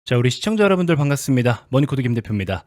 자, 우리 시청자 여러분들 반갑습니다. 머니코드 김 대표입니다.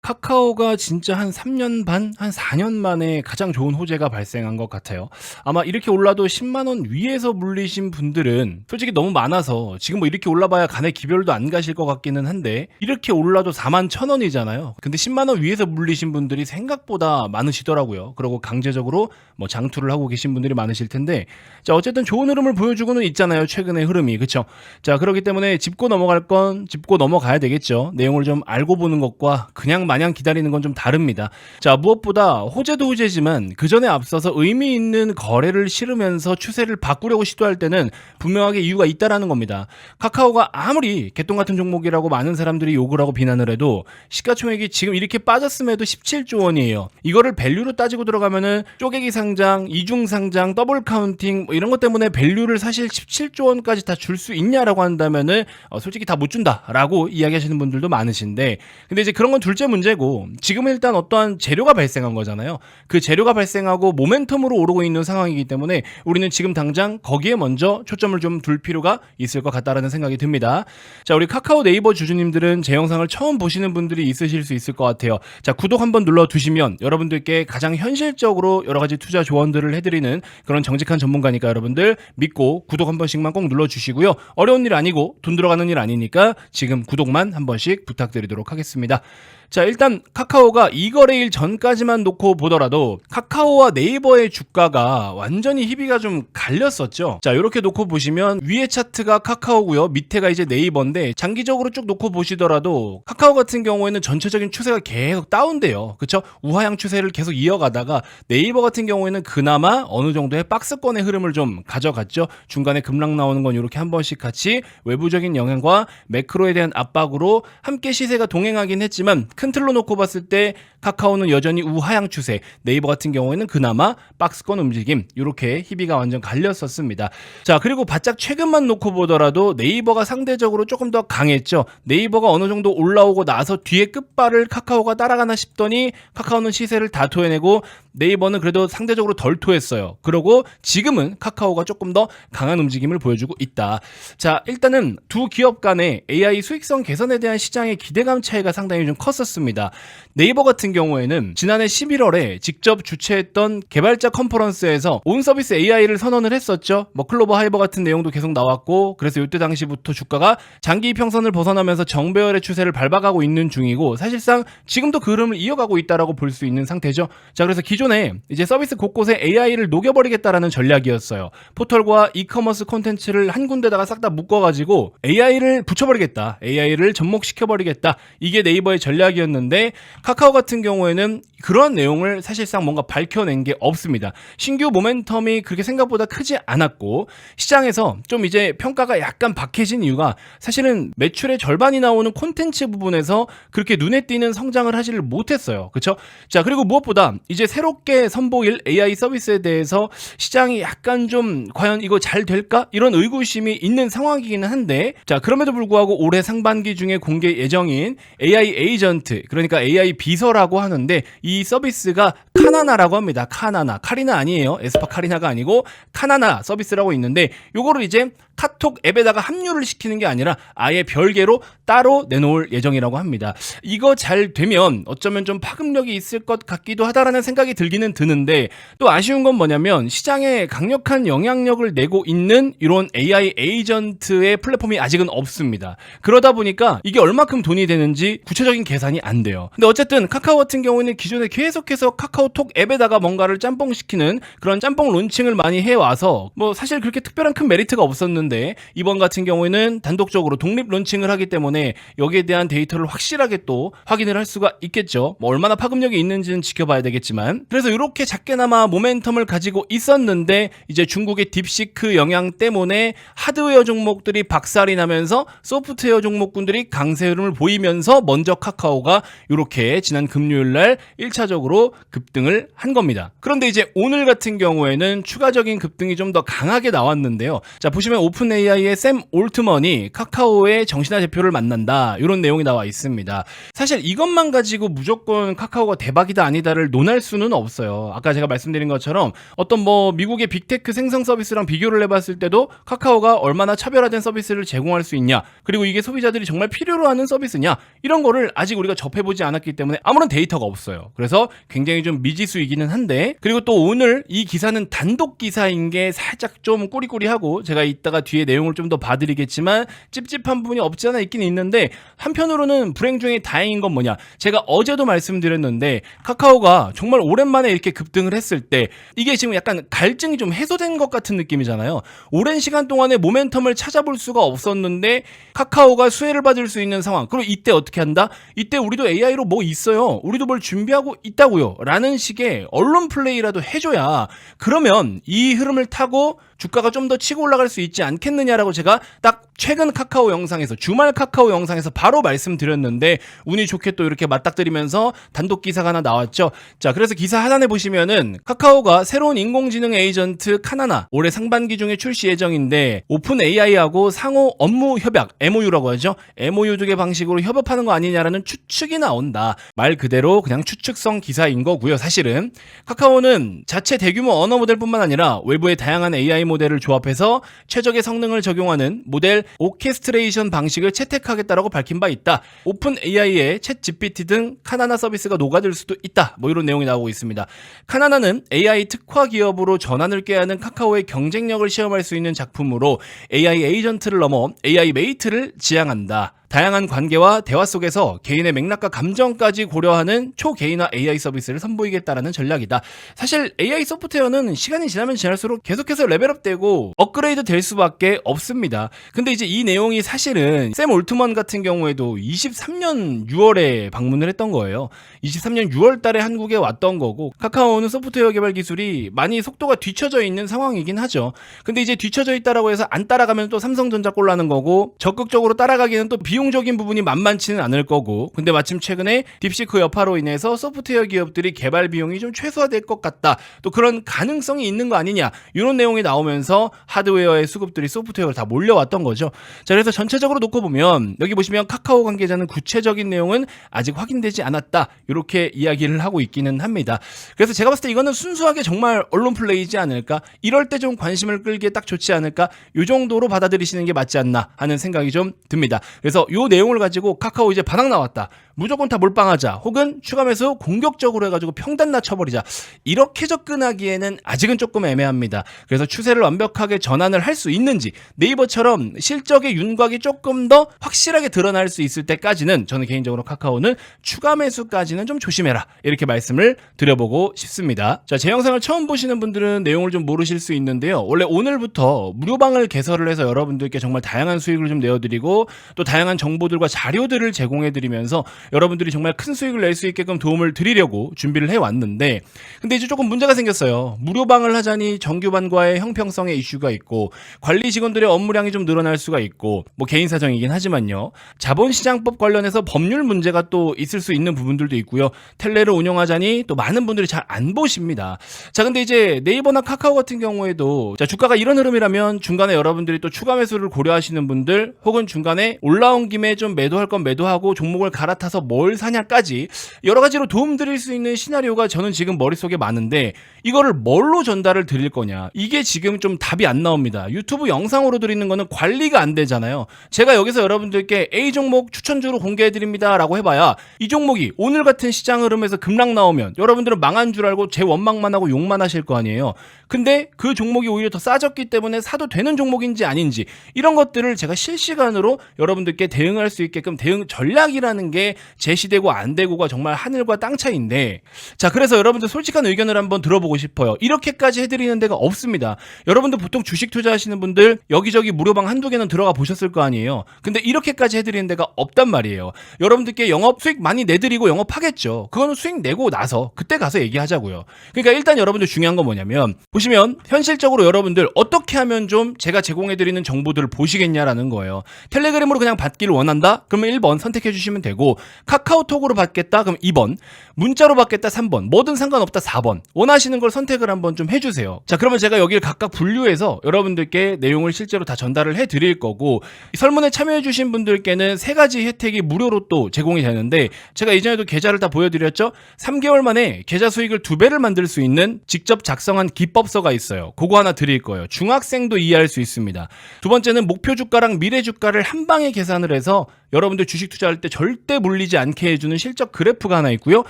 카카오가 진짜 한 3년 반, 한 4년 만에 가장 좋은 호재가 발생한 것 같아요. 아마 이렇게 올라도 10만 원 위에서 물리신 분들은 솔직히 너무 많아서 지금 뭐 이렇게 올라봐야 간에 기별도 안 가실 것 같기는 한데, 이렇게 올라도 4만 1,000원이잖아요. 근데 10만 원 위에서 물리신 분들이 생각보다 많으시더라고요. 그리고 강제적으로 뭐 장투를 하고 계신 분들이 많으실 텐데, 자, 어쨌든 좋은 흐름을 보여주고는 있잖아요. 최근의 흐름이. 그쵸? 자, 그렇기 때문에 짚고 넘어갈 건 짚고 넘어가야 되겠죠. 내용을 좀 알고 보는 것과 그냥 마냥 기다리는 건 좀 다릅니다. 자, 무엇보다 호재도 호재지만 그 전에 앞서서 의미 있는 거래를 실으면서 추세를 바꾸려고 시도할 때는 분명하게 이유가 있다라는 겁니다. 카카오가 아무리 개똥 같은 종목이라고 많은 사람들이 욕을 하고 비난을 해도 시가총액이 지금 이렇게 빠졌음에도 17조 원이에요. 이거를 밸류로 따지고 들어가면은 쪼개기 상장, 이중 상장, 더블 카운팅 뭐 이런 것 때문에 밸류를 사실 17조 원까지 다 줄 수 있냐라고 한다면은 솔직히 다 못 준다라고 이야기하시는 분들도 많으신데, 근데 이제 그런 건 둘째 문제고, 지금은 일단 어떠한 재료가 발생한 거잖아요. 그 재료가 발생하고 모멘텀으로 오르고 있는 상황이기 때문에 우리는 지금 당장 거기에 먼저 초점을 좀 둘 필요가 있을 것 같다라는 생각이 듭니다. 자, 우리 카카오 네이버 주주님들은 제 영상을 처음 보시는 분들이 있으실 수 있을 것 같아요. 자, 구독 한번 눌러두시면 여러분들께 가장 현실적으로 여러 가지 투자 조언들을 해드리는 그런 정직한 전문가니까 여러분들 믿고 구독 한 번씩만 꼭 눌러주시고요. 어려운 일 아니고 돈 들어가는 일 아니니까 지금 구독만 한 번씩 부탁드리도록 하겠습니다. 자, 일단 카카오가 이 거래일 전까지만 놓고 보더라도 카카오와 네이버의 주가가 완전히 희비가 좀 갈렸었죠. 자, 이렇게 놓고 보시면 위에 차트가 카카오고요, 밑에가 이제 네이버인데, 장기적으로 쭉 놓고 보시더라도 카카오 같은 경우에는 전체적인 추세가 계속 다운돼요. 그쵸? 우하향 추세를 계속 이어가다가 네이버 같은 경우에는 그나마 어느 정도의 박스권의 흐름을 좀 가져갔죠. 중간에 급락 나오는 건 이렇게 한 번씩 같이 외부적인 영향과 매크로에 대한 압박으로 함께 시세가 동행하긴 했지만, 큰 틀로 놓고 봤을 때 카카오는 여전히 우하향 추세, 네이버 같은 경우에는 그나마 박스권 움직임, 이렇게 희비가 완전 갈렸었습니다. 자, 그리고 바짝 최근만 놓고 보더라도 네이버가 상대적으로 조금 더 강했죠. 네이버가 어느 정도 올라오고 나서 뒤에 끝발을 카카오가 따라가나 싶더니 카카오는 시세를 다 토해내고 네이버는 그래도 상대적으로 덜 토했어요. 그러고 지금은 카카오가 조금 더 강한 움직임을 보여주고 있다. 자, 일단은 두 기업 간의 AI 수익성 개선에 대한 시장의 기대감 차이가 상당히 좀 컸었습니다. 네이버 같은 경우에는 지난해 11월에 직접 주최했던 개발자 컨퍼런스에서 온 서비스 AI를 선언을 했었죠. 뭐 클로버 하이버 같은 내용도 계속 나왔고, 그래서 이때 당시부터 주가가 장기 평선을 벗어나면서 정배열의 추세를 밟아가고 있는 중이고, 사실상 지금도 그 흐름을 이어가고 있다라고 볼 수 있는 상태죠. 자, 그래서 기존에 이제 서비스 곳곳에 AI를 녹여버리겠다라는 전략이었어요. 포털과 이커머스 콘텐츠를 한 군데다가 싹 다 묶어가지고 AI를 붙여버리겠다, AI를 접목시켜버리겠다, 이게 네이버의 전략이었는데, 카카오 같은 경우에는 그런 내용을 사실상 뭔가 밝혀낸 게 없습니다. 신규 모멘텀이 그렇게 생각보다 크지 않았고, 시장에서 좀 이제 평가가 약간 박해진 이유가 사실은 매출의 절반이 나오는 콘텐츠 부분에서 그렇게 눈에 띄는 성장을 하지를 못했어요. 그렇죠? 자, 그리고 무엇보다 이제 새롭게 선보일 AI 서비스에 대해서 시장이 약간 좀 과연 이거 잘 될까? 이런 의구심이 있는 상황이기는 한데, 자, 그럼에도 불구하고 올해 상반기 중에 공개 예정인 AI 에이전트, 그러니까 AI 비서라고 하는데, 이 서비스가 카나나라고 합니다. 카나나. 카리나 아니에요. 에스파 카리나가 아니고 카나나 서비스라고 있는데, 요거를 이제 카톡 앱에다가 합류를 시키는 게 아니라 아예 별개로 따로 내놓을 예정이라고 합니다. 이거 잘 되면 어쩌면 좀 파급력이 있을 것 같기도 하다라는 생각이 들기는 드는데, 또 아쉬운 건 뭐냐면 시장에 강력한 영향력을 내고 있는 이런 AI 에이전트의 플랫폼이 아직은 없습니다. 그러다 보니까 이게 얼마큼 돈이 되는지 구체적인 계산이 안 돼요. 근데 어쨌든 카카오 같은 경우에는 기존에 계속해서 카카오톡 앱에다가 뭔가를 짬뽕시키는 그런 짬뽕 론칭을 많이 해와서 뭐 사실 그렇게 특별한 큰 메리트가 없었는데, 이번 같은 경우에는 단독적으로 독립 론칭을 하기 때문에 여기에 대한 데이터를 확실하게 또 확인을 할 수가 있겠죠. 뭐 얼마나 파급력이 있는지는 지켜봐야 되겠지만, 그래서 이렇게 작게나마 모멘텀을 가지고 있었는데, 이제 중국의 딥시크 영향 때문에 하드웨어 종목들이 박살이 나면서 소프트웨어 종목군들이 강세 흐름을 보이면서 먼저 카카오가 이렇게 지난 금요일날 1차적으로 급등을 한 겁니다. 그런데 이제 오늘 같은 경우에는 추가적인 급등이 좀 더 강하게 나왔는데요. 자, 보시면 오픈 AI의 샘 올트먼이 카카오의 정신화 대표를 만난다. 이런 내용이 나와 있습니다. 사실 이것만 가지고 무조건 카카오가 대박이다 아니다를 논할 수는 없어요. 아까 제가 말씀드린 것처럼 어떤 미국의 빅테크 생성 서비스랑 비교를 해봤을 때도 카카오가 얼마나 차별화된 서비스를 제공할 수 있냐, 그리고 이게 소비자들이 정말 필요로 하는 서비스냐, 이런 거를 아직 우리가 접해보지 않았기 때문에 아무런 데이터가 없어요. 그래서 굉장히 좀 미지수이기는 한데, 그리고 또 오늘 이 기사는 단독 기사인 게 살짝 좀 꾸리꾸리하고, 제가 이따가 뒤에 내용을 좀 더 봐드리겠지만 찝찝한 부분이 없지 않아 있긴 있는데, 한편으로는 불행 중에 다행인 건 뭐냐, 제가 어제도 말씀드렸는데 카카오가 정말 오랜만에 이렇게 급등을 했을 때 이게 지금 약간 갈증이 좀 해소된 것 같은 느낌이잖아요. 오랜 시간 동안에 모멘텀을 찾아볼 수가 없었는데 카카오가 수혜를 받을 수 있는 상황. 그리고 이때 어떻게 한다? 이때 우리도 AI로 뭐 있어요, 우리도 뭘 준비하고 있다고요, 라는 식의 언론 플레이라도 해줘야, 그러면 이 흐름을 타고 주가가 좀 더 치고 올라갈 수 있지 않겠느냐라고 제가 딱 최근 카카오 영상에서, 주말 카카오 영상에서 바로 말씀드렸는데, 운이 좋게 또 이렇게 맞닥뜨리면서 단독 기사가 하나 나왔죠. 자, 그래서 기사 하단에 보시면은 카카오가 새로운 인공지능 에이전트 카나나 올해 상반기 중에 출시 예정인데, 오픈 AI하고 상호 업무 협약, MOU라고 하죠. MOU 등의 방식으로 협업하는 거 아니냐라는 추측이 나온다. 말 그대로 그냥 추측성 기사인 거고요. 사실은 카카오는 자체 대규모 언어 모델뿐만 아니라 외부의 다양한 AI 모델을 조합해서 최적의 성능을 적용하는 모델 오케스트레이션 방식을 채택하겠다라고 밝힌 바 있다. 오픈 AI의 챗 GPT 등 카나나 서비스가 녹아들 수도 있다. 이런 내용이 나오고 있습니다. 카나나는 AI 특화 기업으로 전환을 꾀하는 카카오의 경쟁력을 시험할 수 있는 작품으로 AI 에이전트를 넘어 AI 메이트를 지향한다. 다양한 관계와 대화 속에서 개인의 맥락과 감정까지 고려하는 초개인화 AI 서비스를 선보이겠다라는 전략이다. 사실 AI 소프트웨어는 시간이 지나면 지날수록 계속해서 레벨업되고 업그레이드 될 수밖에 없습니다. 근데 이제 이 내용이 사실은 샘 올트먼 같은 경우에도 23년 6월에 방문을 했던 거예요. 23년 6월 달에 한국에 왔던 거고, 카카오는 소프트웨어 개발 기술이 많이 속도가 뒤처져 있는 상황이긴 하죠. 근데 이제 뒤처져 있다라고 해서 안 따라가면 또 삼성전자 꼴라는 거고, 적극적으로 따라가기는 또 비용적인 부분이 만만치는 않을 거고, 근데 마침 최근에 딥시크 여파로 인해서 소프트웨어 기업들이 개발 비용이 좀 최소화될 것 같다, 또 그런 가능성이 있는 거 아니냐, 이런 내용이 나오면서 하드웨어의 수급들이 소프트웨어로 다 몰려왔던 거죠. 자, 그래서 전체적으로 놓고 보면 여기 보시면 카카오 관계자는 구체적인 내용은 아직 확인되지 않았다, 이렇게 이야기를 하고 있기는 합니다. 그래서 제가 봤을 때 이거는 순수하게 정말 언론 플레이지 않을까, 이럴 때 좀 관심을 끌기에 딱 좋지 않을까, 이 정도로 받아들이시는 게 맞지 않나 하는 생각이 좀 듭니다. 그래서 이 내용을 가지고 카카오 이제 바닥 나왔다, 무조건 다 몰빵하자, 혹은 추가 매수 공격적으로 해가지고 평단 낮춰버리자, 이렇게 접근하기에는 아직은 조금 애매합니다. 그래서 추세를 완벽하게 전환을 할 수 있는지, 네이버처럼 실적의 윤곽이 조금 더 확실하게 드러날 수 있을 때까지는 저는 개인적으로 카카오는 추가 매수까지는 좀 조심해라, 이렇게 말씀을 드려보고 싶습니다. 자, 제 영상을 처음 보시는 분들은 내용을 좀 모르실 수 있는데요. 원래 오늘부터 무료방을 개설을 해서 여러분들께 정말 다양한 수익을 좀 내어드리고, 또 다양한 정보들과 자료들을 제공해드리면서 여러분들이 정말 큰 수익을 낼 수 있게끔 도움을 드리려고 준비를 해왔는데, 근데 이제 조금 문제가 생겼어요. 무료방을 하자니 정규반과의 형평성의 이슈가 있고, 관리 직원들의 업무량이 좀 늘어날 수가 있고, 개인 사정이긴 하지만요, 자본시장법 관련해서 법률 문제가 또 있을 수 있는 부분들도 있고요. 텔레를 운영하자니 또 많은 분들이 잘 안 보십니다. 자, 근데 이제 네이버나 카카오 같은 경우에도, 자, 주가가 이런 흐름이라면 중간에 여러분들이 또 추가 매수를 고려하시는 분들, 혹은 중간에 올라온 김에 좀 매도할 건 매도하고 종목을 갈아타서 뭘 사냐까지 여러 가지로 도움 드릴 수 있는 시나리오가 저는 지금 머릿속에 많은데, 이거를 뭘로 전달을 드릴 거냐, 이게 지금 좀 답이 안 나옵니다. 유튜브 영상으로 드리는 거는 관리가 안 되잖아요. 제가 여기서 여러분들께 A 종목 추천주로 공개해 드립니다 라고 해봐야 이 종목이 오늘 같은 시장 흐름에서 급락 나오면 여러분들은 망한 줄 알고 제 원망만 하고 욕만 하실 거 아니에요. 근데 그 종목이 오히려 더 싸졌기 때문에 사도 되는 종목인지 아닌지, 이런 것들을 제가 실시간으로 여러분들께 대응할 수 있게끔 대응 전략이라는 게 제시되고 안 되고가 정말 하늘과 땅 차이인데, 자, 그래서 여러분들 솔직한 의견을 한번 들어보고 싶어요. 이렇게까지 해드리는 데가 없습니다. 여러분들 보통 주식 투자하시는 분들 여기저기 무료방 한두 개는 들어가 보셨을 거 아니에요. 근데 이렇게까지 해드리는 데가 없단 말이에요. 여러분들께 영업 수익 많이 내드리고 영업하겠죠. 그거는 수익 내고 나서 그때 가서 얘기하자고요. 그러니까 일단 여러분들 중요한 건 뭐냐면, 보시면 현실적으로 여러분들 어떻게 하면 좀 제가 제공해드리는 정보들을 보시겠냐라는 거예요. 텔레그램으로 그냥 받기를 원한다? 그러면 1번 선택해 주시면 되고, 카카오톡으로 받겠다 그럼 2번, 문자로 받겠다 3번, 뭐든 상관없다 4번. 원하시는 걸 선택을 한번 좀 해주세요. 자, 그러면 제가 여기를 각각 분류해서 여러분들께 내용을 실제로 다 전달을 해드릴 거고, 설문에 참여해주신 분들께는 3가지 혜택이 무료로 또 제공이 되는데, 제가 이전에도 계좌를 다 보여드렸죠? 3개월 만에 계좌 수익을 2배를 만들 수 있는 직접 작성한 기법서가 있어요. 그거 하나 드릴 거예요. 중학생도 이해할 수 있습니다. 두 번째는 목표 주가랑 미래 주가를 한 방에 계산을 해서 여러분들 주식 투자할 때 절대 물리지 않게 해주는 실적 그래프가 하나 있고요.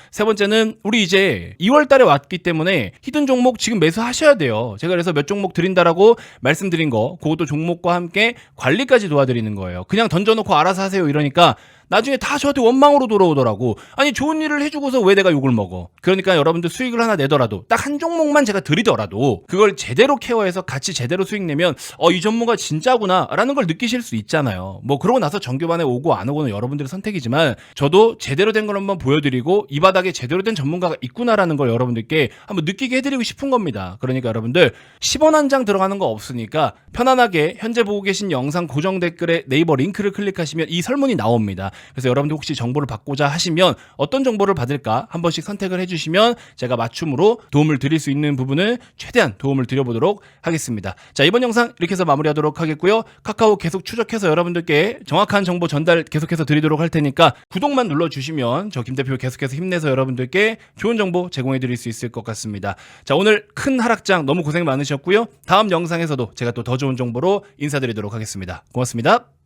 세 번째는 우리 이제 2월 달에 왔기 때문에 히든 종목 지금 매수하셔야 돼요. 제가 그래서 몇 종목 드린다라고 말씀드린 거, 그것도 종목과 함께 관리까지 도와드리는 거예요. 그냥 던져놓고 알아서 하세요 이러니까 나중에 다 저한테 원망으로 돌아오더라고. 아니 좋은 일을 해주고서 왜 내가 욕을 먹어. 그러니까 여러분들 수익을 하나 내더라도 딱 한 종목만 제가 드리더라도 그걸 제대로 케어해서 같이 제대로 수익 내면 이 전문가 진짜구나 라는 걸 느끼실 수 있잖아요. 뭐 그러고 나서 정규반에 오고 안 오고는 여러분들의 선택이지만 저도 제대로 된 걸 한번 보여드리고 이 바닥에 제대로 된 전문가가 있구나라는 걸 여러분들께 한번 느끼게 해드리고 싶은 겁니다. 그러니까 여러분들 10원 한 장 들어가는 거 없으니까 편안하게 현재 보고 계신 영상 고정 댓글에 네이버 링크를 클릭하시면 이 설문이 나옵니다. 그래서 여러분들 혹시 정보를 받고자 하시면 어떤 정보를 받을까 한 번씩 선택을 해주시면 제가 맞춤으로 도움을 드릴 수 있는 부분을 최대한 도움을 드려보도록 하겠습니다. 자, 이번 영상 이렇게 해서 마무리하도록 하겠고요. 카카오 계속 추적해서 여러분들께 정확한 정보 전달 계속해서 드리도록 할 테니까 구독만 눌러주시면 저 김 대표 계속해서 힘내서 여러분들께 좋은 정보 제공해 드릴 수 있을 것 같습니다. 자, 오늘 큰 하락장 너무 고생 많으셨고요. 다음 영상에서도 제가 또 더 좋은 정보로 인사드리도록 하겠습니다. 고맙습니다.